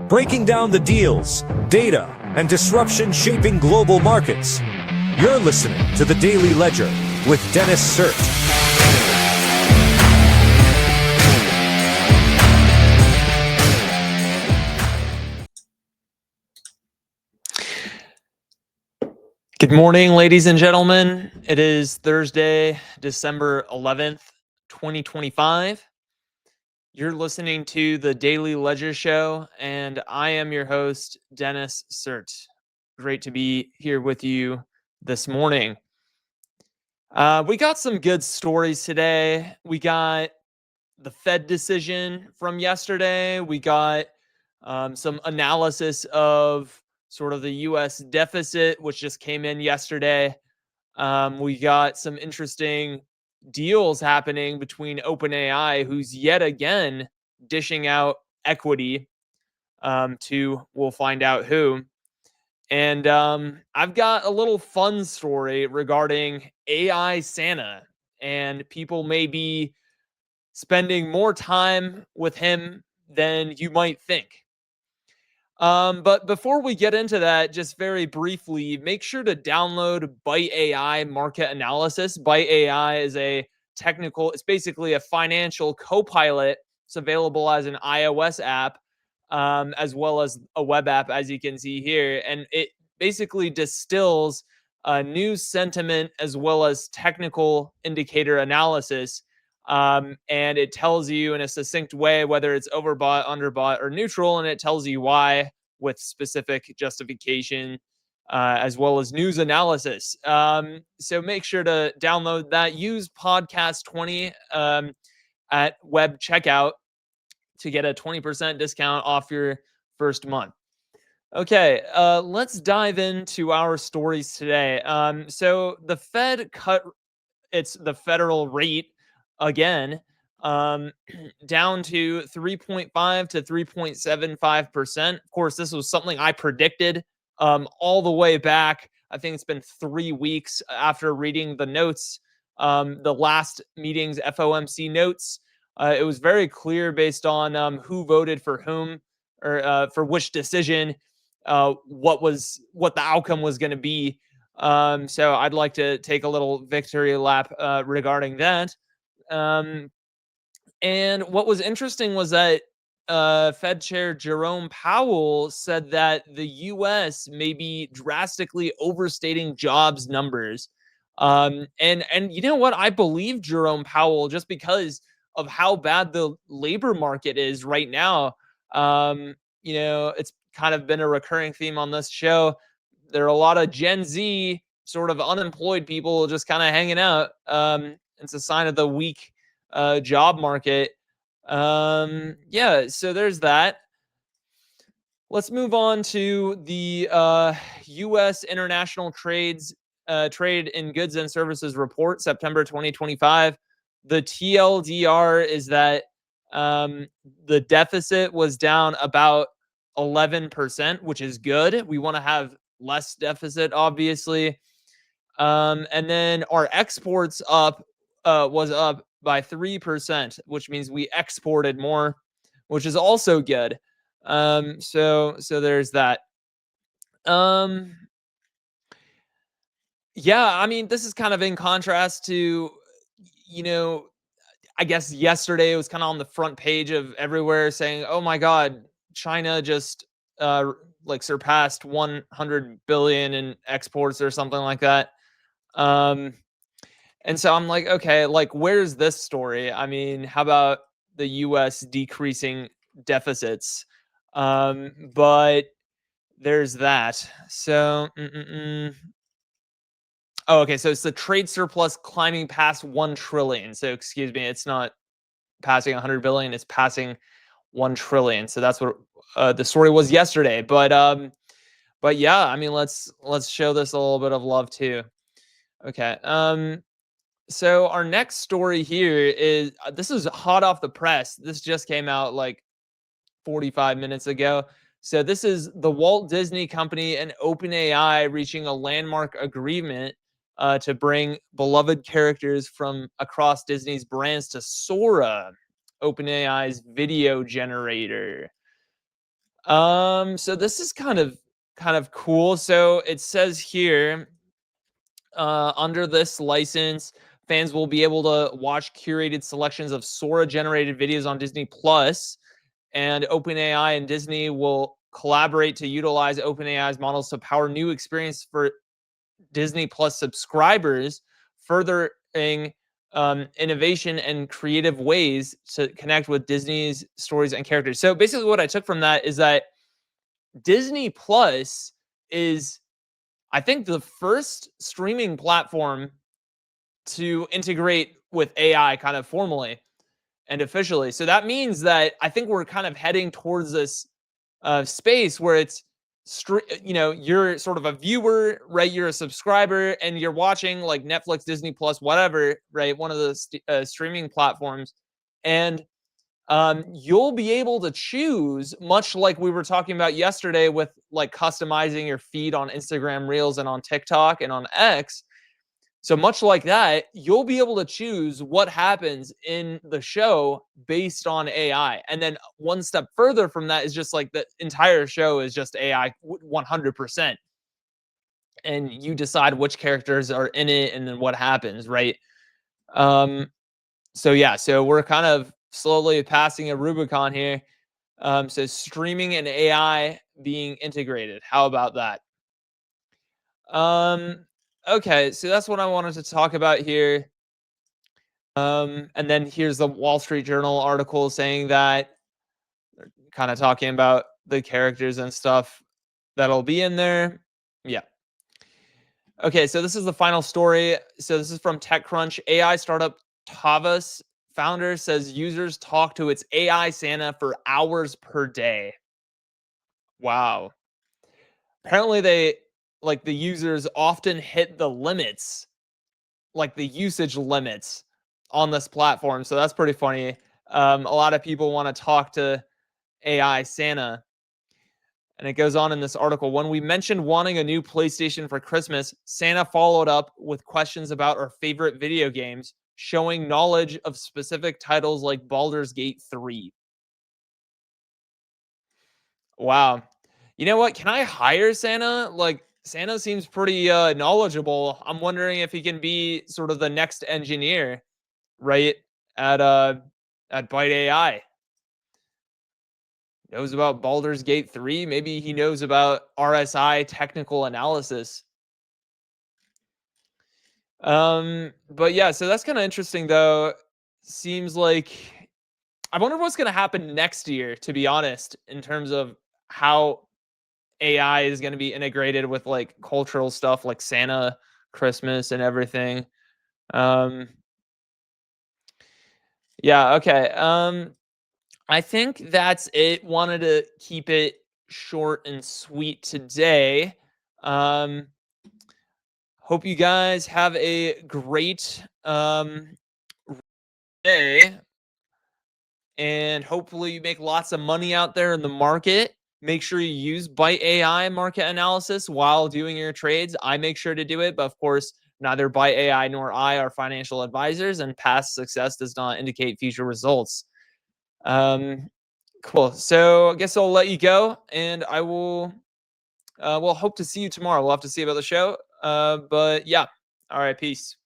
breaking down the deals, data, and disruption shaping global markets. You're listening to The Daily Ledger with Dennis Sert. Good morning, ladies and gentlemen. It is Thursday, December 11th, 2025. You're listening to the Daily Ledger Show, and I am your host, Dennis Sert. Great to be here with you this morning. We got some good stories today. We got the Fed decision from yesterday. We got some analysis of sort of the U.S. deficit, which just came in yesterday. We got some interesting deals happening between OpenAI, who's yet again dishing out equity to, we'll find out who. And I've got a little fun story regarding AI Santa, and people may be spending more time with him than you might think. But before we get into that, just very briefly, make sure to download Byte AI Market Analysis. Byte AI is it's basically a financial co-pilot. It's available as an iOS app, as well as a web app, as you can see here. And it basically distills news sentiment as well as technical indicator analysis. And it tells you in a succinct way whether it's overbought, underbought, or neutral, and it tells you why with specific justification, as well as news analysis. So make sure to download that. Use podcast 20 at web checkout to get a 20% discount off your first month. Okay, let's dive into our stories today. So the Fed cut the federal rate again, down to 3.5 to 3.75%. Of course, this was something I predicted all the way back. I think it's been 3 weeks after reading the notes, the last meeting's FOMC notes. It was very clear based on who voted for whom, or for which decision, what the outcome was going to be. So I'd like to take a little victory lap regarding that. And what was interesting was that Fed Chair Jerome Powell said that the U.S. may be drastically overstating jobs numbers. And you know what? I believe Jerome Powell just because of how bad the labor market is right now. It's kind of been a recurring theme on this show. There are a lot of Gen Z sort of unemployed people just kind of hanging out. It's a sign of the weak job market. So there's that. Let's move on to the U.S. International Trade in Goods and Services Report, September 2025. The TLDR is that the deficit was down about 11%, which is good. We want to have less deficit, obviously. And then our exports was up by 3%, which means we exported more, which is also good. So there's that. I mean, this is kind of in contrast to, I guess yesterday it was kind of on the front page of everywhere saying, oh my God, China just surpassed 100 billion in exports or something like that. And so I'm like, okay, where's this story? I mean, how about the U.S. decreasing deficits? But there's that. So, oh, okay. So it's the trade surplus climbing past 1 trillion. So excuse me, it's not passing 100 billion. It's passing 1 trillion. So that's what the story was yesterday. But yeah, I mean, let's show this a little bit of love too. Okay. So our next story here is this is hot off the press. This just came out like 45 minutes ago. So this is the Walt Disney Company and OpenAI reaching a landmark agreement to bring beloved characters from across Disney's brands to Sora, OpenAI's video generator. So this is kind of cool. So it says here, under this license, fans will be able to watch curated selections of Sora generated videos on Disney Plus, and OpenAI and Disney will collaborate to utilize OpenAI's models to power new experience for Disney Plus subscribers, furthering innovation and creative ways to connect with Disney's stories and characters. So basically, what I took from that is that Disney Plus is, I think, the first streaming platform to integrate with AI kind of formally and officially. So that means that I think we're kind of heading towards this space where it's you're sort of a viewer, right? You're a subscriber and you're watching like Netflix, Disney Plus, whatever, right? One of the streaming platforms, and you'll be able to choose, much like we were talking about yesterday with like customizing your feed on Instagram Reels and on TikTok and on X. So much like that, you'll be able to choose what happens in the show based on AI. And then one step further from that is just like the entire show is just AI 100%. And you decide which characters are in it and then what happens, right? Um, so yeah, so we're kind of slowly passing a Rubicon here. So streaming and AI being integrated. How about that? Um, okay, so that's what I wanted to talk about here. And then here's the Wall Street Journal article saying that, kind of talking about the characters and stuff that'll be in there. Yeah. Okay, so this is the final story. So this is from TechCrunch. AI startup Tavas founder says users talk to its AI Santa for hours per day. Wow. Apparently they, like, the users often hit the limits, like the usage limits on this platform. So that's pretty funny. A lot of people want to talk to AI Santa. And it goes on in this article. When we mentioned wanting a new PlayStation for Christmas, Santa followed up with questions about our favorite video games, showing knowledge of specific titles like Baldur's Gate 3. Wow. You know what? Can I hire Santa? Like, Santa seems pretty knowledgeable. I'm wondering if he can be sort of the next engineer, right? At Byte AI. Knows about Baldur's Gate 3. Maybe he knows about RSI technical analysis. But yeah, so that's kind of interesting though. Seems like, I wonder what's going to happen next year, to be honest, in terms of how AI is going to be integrated with like cultural stuff like Santa, Christmas, and everything. Um, yeah, okay. I think that's it. Wanted to keep it short and sweet today. Um, hope you guys have a great day, and hopefully you make lots of money out there in the market. Make sure you use Byte AI market analysis while doing your trades. I make sure to do it, but of course, neither Byte AI nor I are financial advisors, and past success does not indicate future results. Um, cool. So I guess I'll let you go, and I will. Well, hope to see you tomorrow. We'll have to see about the show. But yeah. All right. Peace.